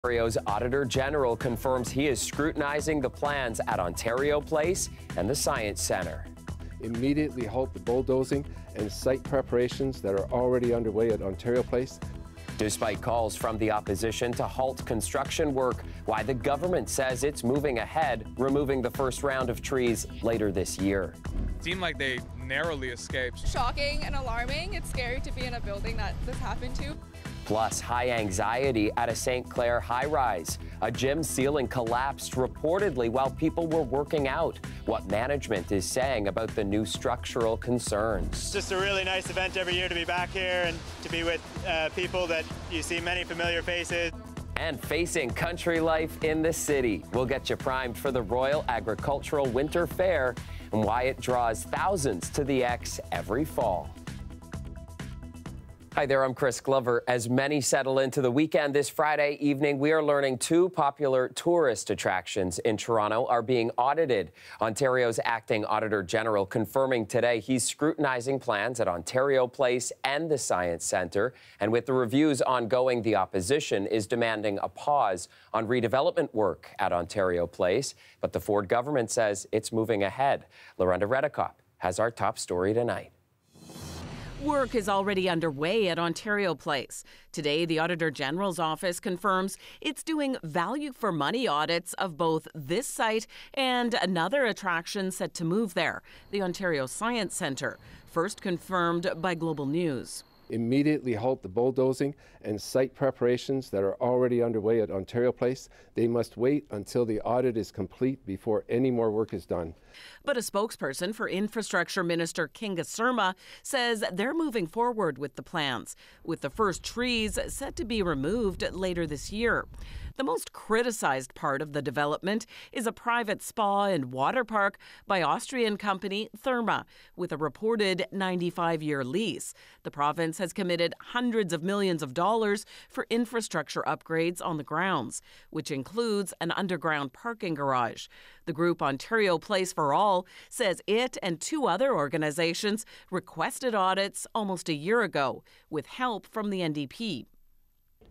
Ontario's Auditor General confirms he is scrutinizing the plans at Ontario Place and the Science Centre. Immediately halt the bulldozing and site preparations that are already underway at Ontario Place. Despite calls from the opposition to halt construction work, why the government says it's moving ahead, removing the first round of trees later this year. It seemed like they narrowly escaped. Shocking and alarming. It's scary to be in a building that this happened to. Plus, high anxiety at a St. Clair high-rise. A gym ceiling collapsed reportedly while people were working out. What management is saying about the new structural concerns. It's just a really nice event every year to be back here and to be with people that you see many familiar faces. And facing country life in the city. We'll get you primed for the Royal Agricultural Winter Fair and why it draws thousands to the X every fall. Hi there, I'm Chris Glover. As many settle into the weekend this Friday evening, we are learning two popular tourist attractions in Toronto are being audited. Ontario's acting Auditor General confirming today he's scrutinizing plans at Ontario Place and the Science Centre. And with the reviews ongoing, the opposition is demanding a pause on redevelopment work at Ontario Place. But the Ford government says it's moving ahead. Lorenda Redekop has our top story tonight. Work is already underway at Ontario Place. Today, the Auditor General's office confirms it's doing value-for-money audits of both this site and another attraction set to move there, the Ontario Science Centre, first confirmed by Global News. Immediately halt the bulldozing and site preparations that are already underway at Ontario Place. They must wait until the audit is complete before any more work is done. But a spokesperson for Infrastructure Minister Kinga Surma says they're moving forward with the plans, with the first trees set to be removed later this year. The most criticized part of the development is a private spa and water park by Austrian company Therma, with a reported 95-year lease. The province has committed hundreds of millions of dollars for infrastructure upgrades on the grounds, which includes an underground parking garage. The group Ontario Place for All says it and two other organizations requested audits almost a year ago, with help from the NDP.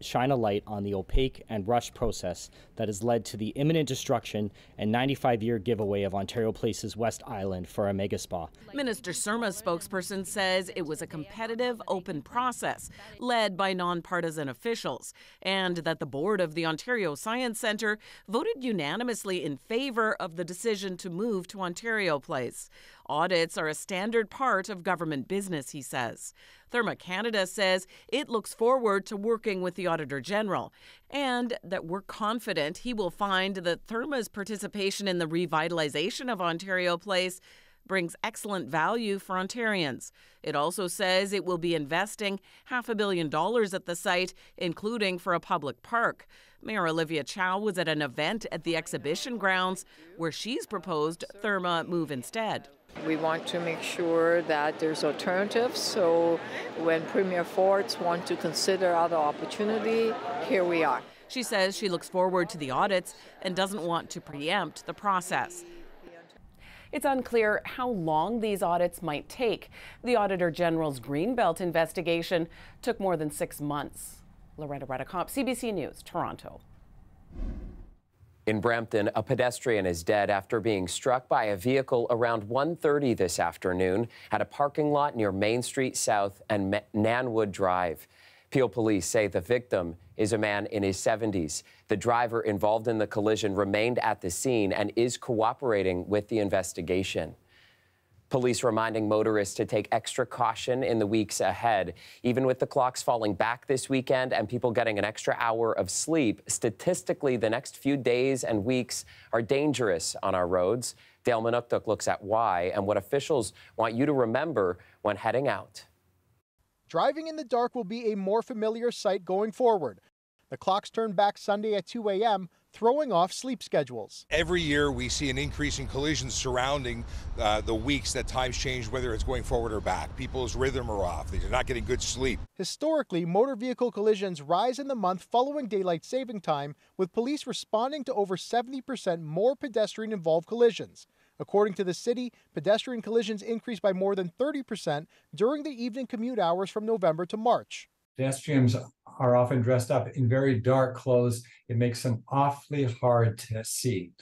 Shine a light on the opaque and rushed process that has led to the imminent destruction and 95-year giveaway of Ontario Place's West Island for a mega spa. Minister Surma's spokesperson says it was a competitive, open process led by nonpartisan officials, and that the board of the Ontario Science Centre voted unanimously in favor of the decision to move to Ontario Place. Audits are a standard part of government business, he says. Therma Canada says it looks forward to working with the Auditor General and that we're confident he will find that Therma's participation in the revitalization of Ontario Place brings excellent value for Ontarians. It also says it will be investing $500 million at the site, including for a public park. Mayor Olivia Chow was at an event at the exhibition grounds where she's proposed Therma move instead. We want to make sure that there's alternatives, so when Premier Fords want to consider other opportunity, here we are. She says she looks forward to the audits and doesn't want to preempt the process. It's unclear how long these audits might take. The Auditor General's Greenbelt investigation took more than 6 months. Loretta Redekop, CBC News, Toronto. In Brampton, a pedestrian is dead after being struck by a vehicle around 1:30 this afternoon at a parking lot near Main Street South and Nanwood Drive. Peel police say the victim is a man in his 70s. The driver involved in the collision remained at the scene and is cooperating with the investigation. Police reminding motorists to take extra caution in the weeks ahead. Even with the clocks falling back this weekend and people getting an extra hour of sleep, statistically, the next few days and weeks are dangerous on our roads. Dale Manukduk looks at why and what officials want you to remember when heading out. Driving in the dark will be a more familiar sight going forward. The clocks turn back Sunday at 2 a.m., throwing off sleep schedules. Every year we see an increase in collisions surrounding the weeks that times change, whether it's going forward or back. People's rhythm are off. They're not getting good sleep. Historically, motor vehicle collisions rise in the month following daylight saving time, with police responding to over 70% more pedestrian-involved collisions. According to the city, pedestrian collisions increased by more than 30% during the evening commute hours from November to March. Pedestrians are often dressed up in very dark clothes. It makes them awfully hard to see.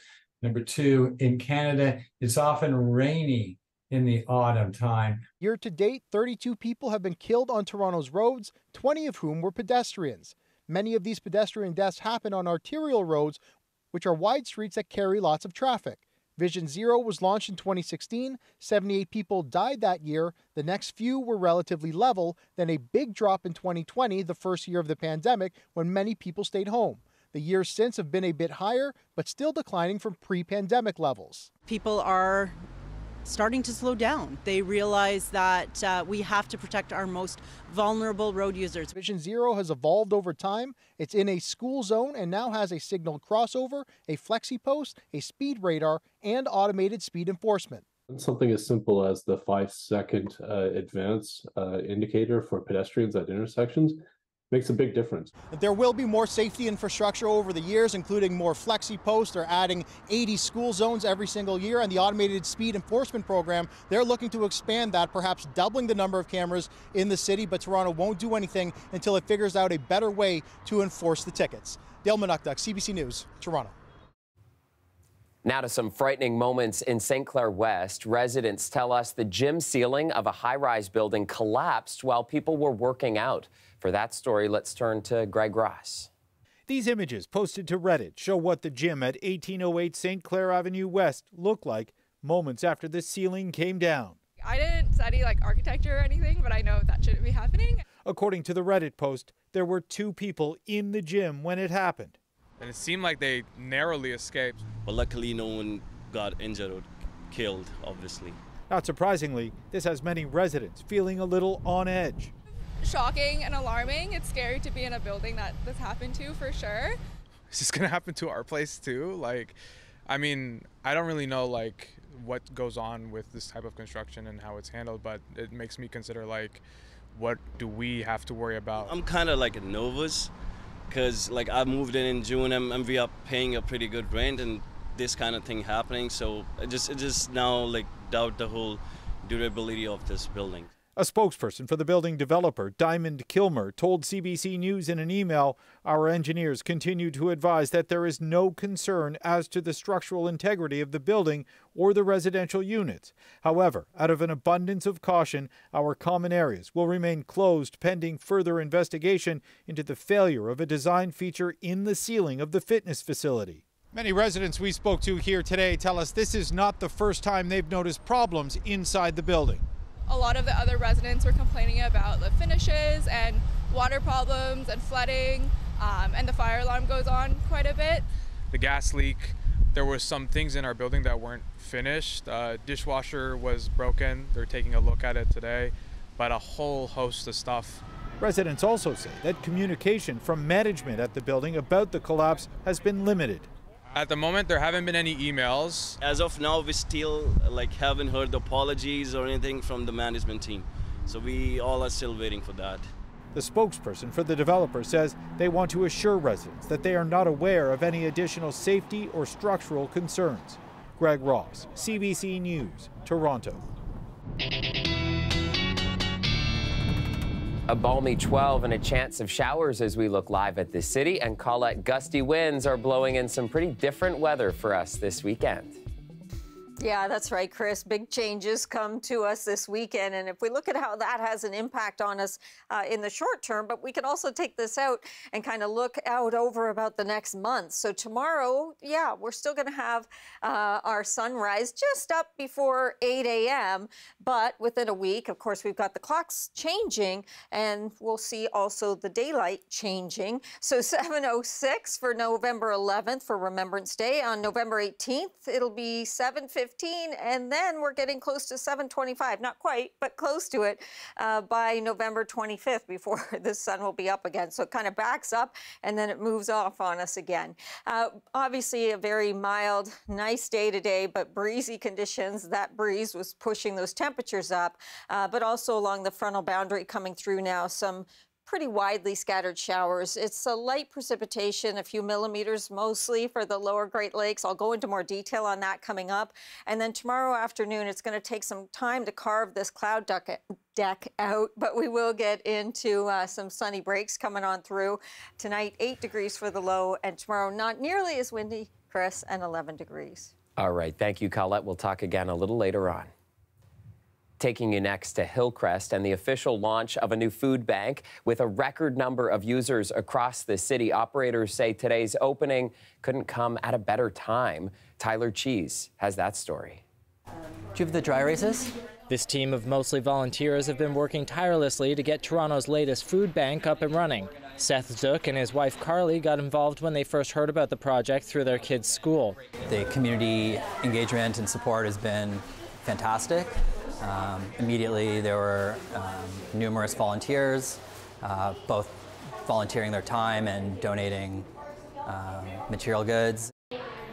Number two, in Canada, it's often rainy in the autumn time. Year to date, 32 people have been killed on Toronto's roads, 20 of whom were pedestrians. Many of these pedestrian deaths happen on arterial roads, which are wide streets that carry lots of traffic. Vision Zero was launched in 2016. 78 people died that year. The next few were relatively level, then a big drop in 2020, the first year of the pandemic, when many people stayed home. The years since have been a bit higher, but still declining from pre-pandemic levels. People are starting to slow down. They realize that we have to protect our most vulnerable road users. Vision Zero has evolved over time. It's in a school zone and now has a signal crossover, a flexi post, a speed radar, and automated speed enforcement. Something as simple as the 5-second advance indicator for pedestrians at intersections makes a big difference. There will be more safety infrastructure over the years, including more flexi posts. They're adding 80 school zones every single year, and the automated speed enforcement program, they're looking to expand that, perhaps doubling the number of cameras in the city, but Toronto won't do anything until it figures out a better way to enforce the tickets. Dale Manukduk, CBC News, Toronto. Now to some frightening moments in St. Clair West. Residents tell us the gym ceiling of a high-rise building collapsed while people were working out. For that story, let's turn to Greg Ross. These images posted to Reddit show what the gym at 1808 St. Clair Avenue West looked like moments after the ceiling came down. I didn't study architecture or anything, but I know that shouldn't be happening. According to the Reddit post, there were 2 people in the gym when it happened. And it seemed like they narrowly escaped. But luckily no one got injured or killed, obviously. Not surprisingly, this has many residents feeling a little on edge. Shocking and alarming. It's scary to be in a building that this happened to, for sure. Is this gonna happen to our place too? I mean, I don't really know what goes on with this type of construction and how it's handled, but it makes me consider what do we have to worry about? I'm kind of nervous because I moved in June and we are paying a pretty good rent and this kind of thing happening. So it just now doubt the whole durability of this building. A spokesperson for the building developer, Diamond Kilmer, told CBC News in an email, "Our engineers continue to advise that there is no concern as to the structural integrity of the building or the residential units. However, out of an abundance of caution, our common areas will remain closed pending further investigation into the failure of a design feature in the ceiling of the fitness facility." Many residents we spoke to here today tell us this is not the first time they've noticed problems inside the building. A lot of the other residents were complaining about the finishes and water problems and flooding, and the fire alarm goes on quite a bit. The gas leak, there were some things in our building that weren't finished. Dishwasher was broken. They're taking a look at it today, but a whole host of stuff. Residents also say that communication from management at the building about the collapse has been limited. At the moment, there haven't been any emails. As of now, we still haven't heard apologies or anything from the management team. So we all are still waiting for that. The spokesperson for the developer says they want to assure residents that they are not aware of any additional safety or structural concerns. Greg Ross, CBC News, Toronto. A balmy 12 and a chance of showers as we look live at the city. And Colette, gusty winds are blowing in some pretty different weather for us this weekend. Yeah, that's right, Chris. Big changes come to us this weekend. And if we look at how that has an impact on us in the short term, but we can also take this out and kind of look out over about the next month. So tomorrow, yeah, we're still going to have our sunrise just up before 8 a.m. But within a week, of course, we've got the clocks changing and we'll see also the daylight changing. So 7:06 for November 11th for Remembrance Day. On November 18th, it'll be 7:15. And then we're getting close to 7:25, not quite, but close to it by November 25th before the sun will be up again. So it kind of backs up and then it moves off on us again. Obviously a very mild, nice day today, but breezy conditions. That breeze was pushing those temperatures up, but also along the frontal boundary coming through now, some pretty widely scattered showers. It's a light precipitation, a few millimeters mostly for the lower Great Lakes. I'll go into more detail on that coming up. And then tomorrow afternoon, it's going to take some time to carve this cloud deck out, but we will get into some sunny breaks coming on through. Tonight, 8 degrees for the low, and tomorrow not nearly as windy, Chris, and 11 degrees. All right. Thank you, Colette. We'll talk again a little later on. Taking you next to Hillcrest and the official launch of a new food bank with a record number of users across the city. Operators say today's opening couldn't come at a better time. Tyler Cheese has that story. Do you have the dry races? This team of mostly volunteers have been working tirelessly to get Toronto's latest food bank up and running. Seth Zook and his wife Carly got involved when they first heard about the project through their kids' school. The community engagement and support has been fantastic. Immediately there were numerous volunteers, both volunteering their time and donating material goods.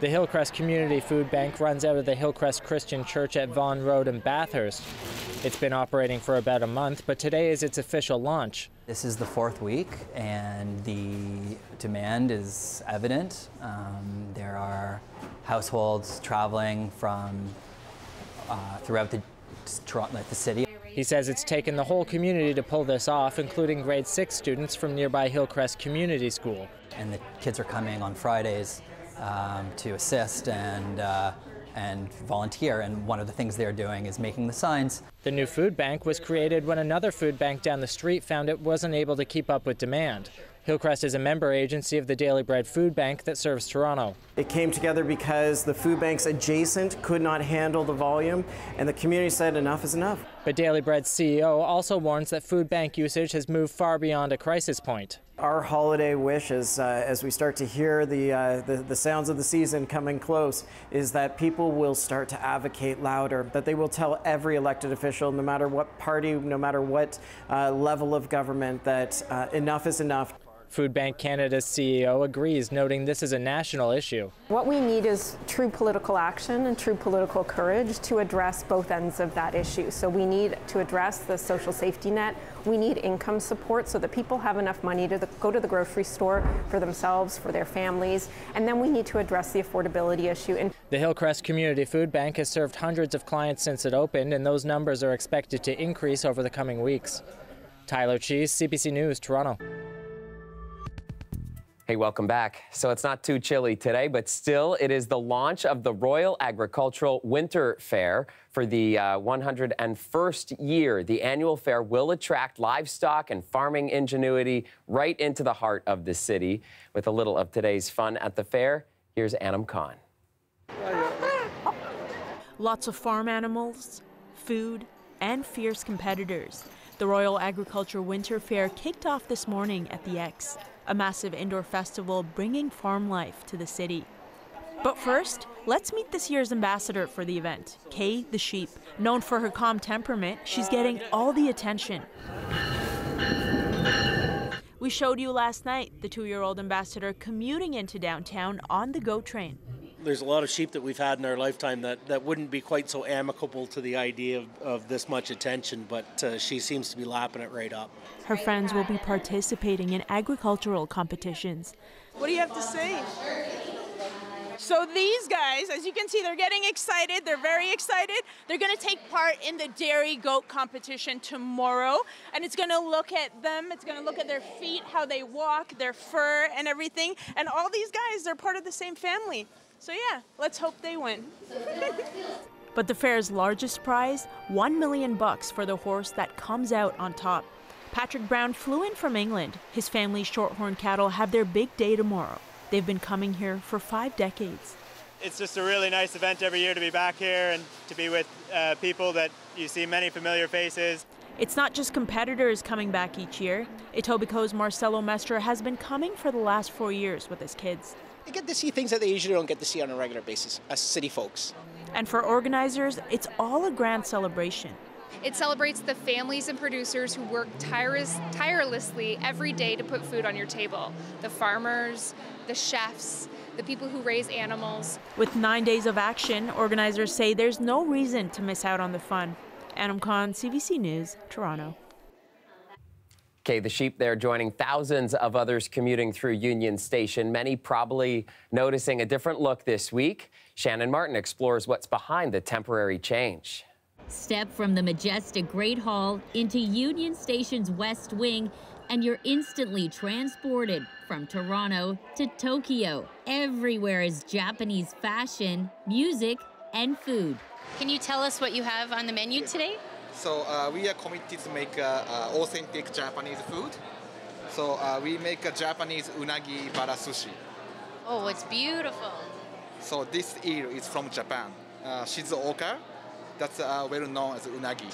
The Hillcrest Community Food Bank runs out of the Hillcrest Christian Church at Vaughan Road in Bathurst. It's been operating for about a month, but today is its official launch. This is the 4th week, and the demand is evident. There are households traveling from throughout the city. He says it's taken the whole community to pull this off, including grade 6 students from nearby Hillcrest Community School. And the kids are coming on Fridays to assist and volunteer, and one of the things they're doing is making the signs. The new food bank was created when another food bank down the street found it wasn't able to keep up with demand. Hillcrest is a member agency of the Daily Bread Food Bank that serves Toronto. It came together because the food banks adjacent could not handle the volume, and the community said enough is enough. But Daily Bread's CEO also warns that food bank usage has moved far beyond a crisis point. Our holiday wish, as we start to hear the sounds of the season coming close, is that people will start to advocate louder, that they will tell every elected official, no matter what party, no matter what level of government, that enough is enough. Food Bank Canada's CEO agrees, noting this is a national issue. What we need is true political action and true political courage to address both ends of that issue. So we need to address the social safety net. We need income support so that people have enough money to go to the grocery store for themselves, for their families. And then we need to address the affordability issue. The Hillcrest Community Food Bank has served hundreds of clients since it opened, and those numbers are expected to increase over the coming weeks. Tyler Cheese, CBC News, Toronto. Hey, welcome back. So it's not too chilly today, but still it is the launch of the Royal Agricultural Winter Fair for the 101st year. The annual fair will attract livestock and farming ingenuity right into the heart of the city. With a little of today's fun at the fair, here's Anam Khan. Lots of farm animals, food, and fierce competitors. The Royal Agriculture Winter Fair kicked off this morning at the X, a massive indoor festival bringing farm life to the city. But first, let's meet this year's ambassador for the event, Kay the sheep. Known for her calm temperament, she's getting all the attention. We showed you last night the 2-year-old ambassador commuting into downtown on the GO train. There's a lot of sheep that we've had in our lifetime that wouldn't be quite so amicable to the idea of this much attention, but she seems to be lapping it right up. Her friends will be participating in agricultural competitions. What do you have to say? So these guys, as you can see, they're getting excited. They're very excited. They're going to take part in the dairy goat competition tomorrow. And it's going to look at them. It's going to look at their feet, how they walk, their fur and everything. And all these guys, they're part of the same family. So yeah, let's hope they win. But the fair's largest prize, $1 million for the horse that comes out on top. Patrick Brown flew in from England. His family's shorthorn cattle have their big day tomorrow. They've been coming here for 5 decades. It's just a really nice event every year to be back here and to be with people that you see many familiar faces. It's not just competitors coming back each year. Etobicoke's Marcelo Mestre has been coming for the last 4 years with his kids. They get to see things that they usually don't get to see on a regular basis as city folks. And for organizers, it's all a grand celebration. It celebrates the families and producers who work tirelessly every day to put food on your table. The farmers, the chefs, the people who raise animals. With 9 days of action, organizers say there's no reason to miss out on the fun. Anam Khan, CBC News, Toronto. Okay, the sheep there joining thousands of others commuting through Union Station, many probably noticing a different look this week. Shannon Martin explores what's behind the temporary change. Step from the majestic Great Hall into Union Station's West Wing, and you're instantly transported from Toronto to Tokyo. Everywhere is Japanese fashion, music, and food. Can you tell us what you have on the menu today? So we are committed to make authentic Japanese food. So we make a Japanese unagi bara sushi. Oh, it's beautiful. So this eel is from Japan. Shizuoka, that's well known as unagi.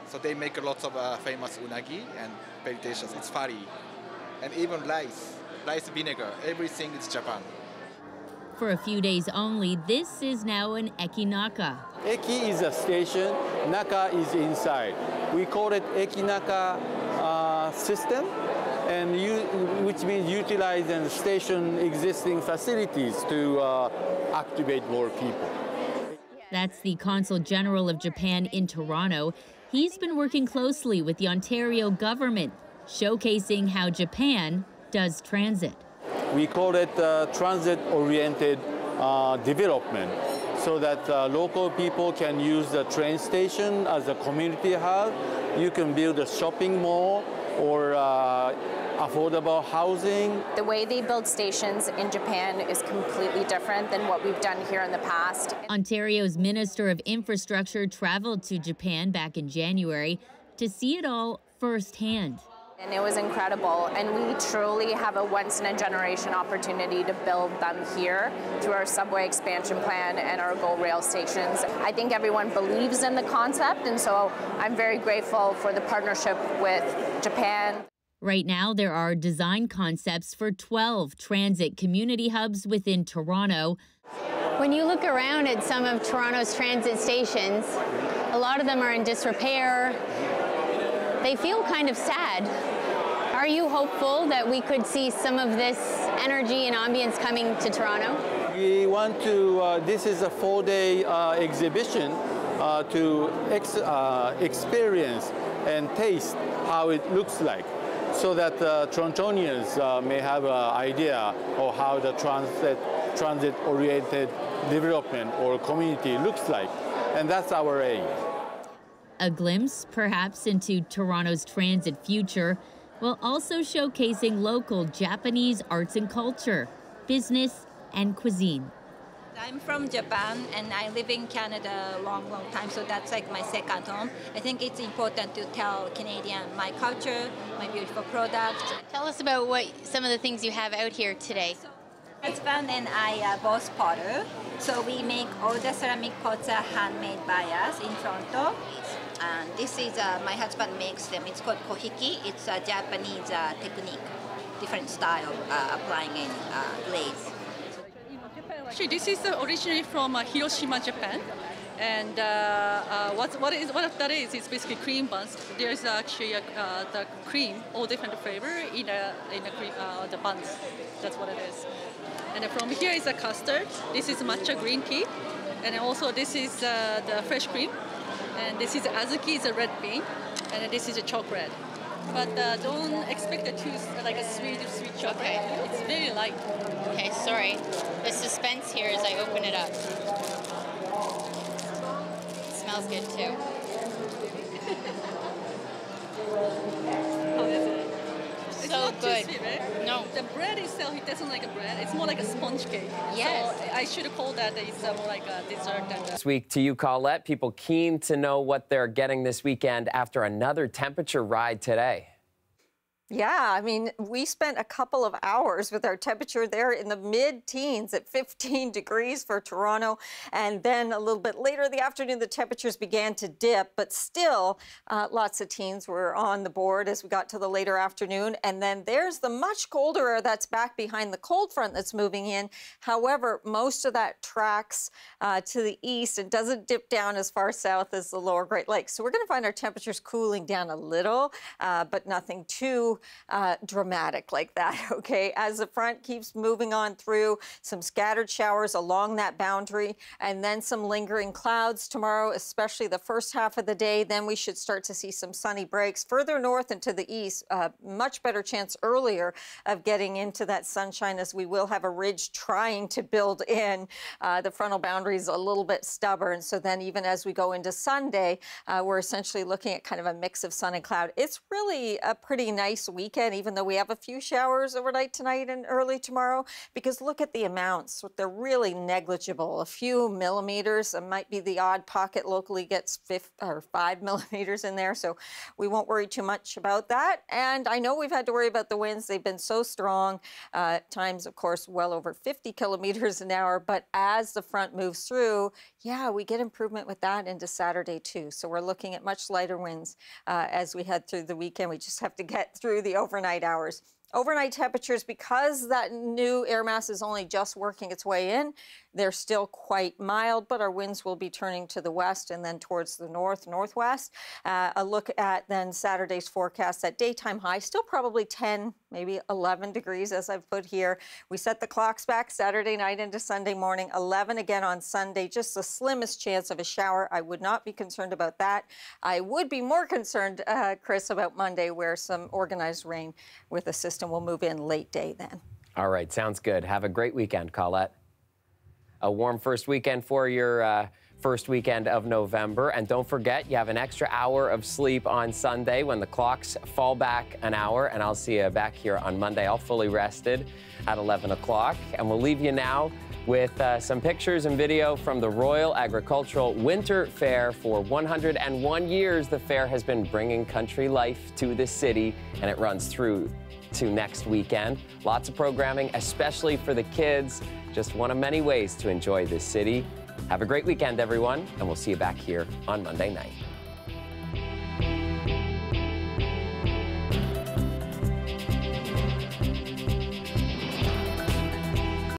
So they make lots of famous unagi and very delicious. It's fatty. And even rice vinegar, everything is Japan. For a few days only, this is now an Ekinaka. Eki is a station, Naka is inside. We call it Ekinaka system, and which means utilize and station existing facilities to activate more people. That's the Consul General of Japan in Toronto. He's been working closely with the Ontario government, showcasing how Japan does transit. We call it transit-oriented development, so that local people can use the train station as a community hub. You can build a shopping mall or affordable housing. The way they build stations in Japan is completely different than what we've done here in the past. Ontario's Minister of Infrastructure traveled to Japan back in January to see it all firsthand. And it was incredible, and we truly have a once-in-a-generation opportunity to build them here through our subway expansion plan and our GO rail stations. I think everyone believes in the concept, and so I'm very grateful for the partnership with Japan. Right now, there are design concepts for 12 transit community hubs within Toronto. When you look around at some of Toronto's transit stations, a lot of them are in disrepair. They feel kind of sad. Are you hopeful that we could see some of this energy and ambience coming to Toronto? We want to, this is a 4-day exhibition to experience and taste how it looks like, so that Torontonians may have an idea of how the transit-oriented development or community looks like. And that's our aim. A glimpse, perhaps, into Toronto's transit future, while also showcasing local Japanese arts and culture, business, and cuisine. I'm from Japan and I live in Canada a long time, so that's like my second home. I think it's important to tell Canadian my culture, my beautiful products. Tell us about what some of the things you have out here today. My husband and I are both potter, so we make all the ceramic pots are handmade by us in Toronto. And this is, my husband makes them. It's called kohiki. It's a Japanese technique, different style applying in glaze. Actually, this is originally from Hiroshima, Japan. And what that is basically cream buns. There's actually the cream, all different flavor in the buns. That's what it is. And from here is a custard. This is matcha green tea. And also this is the fresh cream. And this is azuki, is a red bean, and this is a chocolate. But don't expect it to like a sweet chocolate. Okay. It's very light. Okay, sorry. The suspense here as I open it up. It smells good too. How is it? It's so not good. Too sweet, right? No. The bread itself, it doesn't like a bread. It's more like a sponge cake. Yes. So I should have called that it's more like a dessert than This week to you, Colette. People keen to know what they're getting this weekend after another temperature ride today. Yeah, I mean, we spent a couple of hours with our temperature there in the mid-teens at 15 degrees for Toronto. And then a little bit later in the afternoon, the temperatures began to dip. But still, lots of teens were on the board as we got to the later afternoon. And then there's the much colder air that's back behind the cold front that's moving in. However, most of that tracks to the east and doesn't dip down as far south as the lower Great Lakes. So we're going to find our temperatures cooling down a little, but nothing too dramatic like that, okay? As the front keeps moving on through, some scattered showers along that boundary, and then some lingering clouds tomorrow, especially the first half of the day. Then we should start to see some sunny breaks. Further north and to the east, much better chance earlier of getting into that sunshine, as we will have a ridge trying to build in. The frontal boundary is a little bit stubborn. So then even as we go into Sunday, we're essentially looking at kind of a mix of sun and cloud. It's really a pretty nice weekend, even though we have a few showers overnight tonight and early tomorrow, because look at the amounts. They're really negligible. A few millimeters. It might be the odd pocket locally gets 5 millimeters in there. So we won't worry too much about that. And I know we've had to worry about the winds. They've been so strong, at times, of course, well over 50 kilometers an hour. But as the front moves through, yeah, we get improvement with that into Saturday too. So we're looking at much lighter winds as we head through the weekend. We just have to get through the overnight hours. Overnight temperatures, because that new air mass is only just working its way in, they're still quite mild, but our winds will be turning to the west and then towards the northwest. A look at then Saturday's forecast. That daytime high, still probably 10, maybe 11 degrees, as I've put here. We set the clocks back Saturday night into Sunday morning, 11 again on Sunday. Just the slimmest chance of a shower. I would not be concerned about that. I would be more concerned, Chris, about Monday, where some organized rain with a system will move in late day then. All right, sounds good. Have a great weekend, Colette. A warm first weekend for your first weekend of November. And don't forget, you have an extra hour of sleep on Sunday when the clocks fall back an hour. And I'll see you back here on Monday, all fully rested at 11 o'clock. And we'll leave you now with some pictures and video from the Royal Agricultural Winter Fair. For 101 years, the fair has been bringing country life to the city, and it runs through to next weekend. Lots of programming, especially for the kids. Just one of many ways to enjoy this city. Have a great weekend, everyone, and we'll see you back here on Monday night.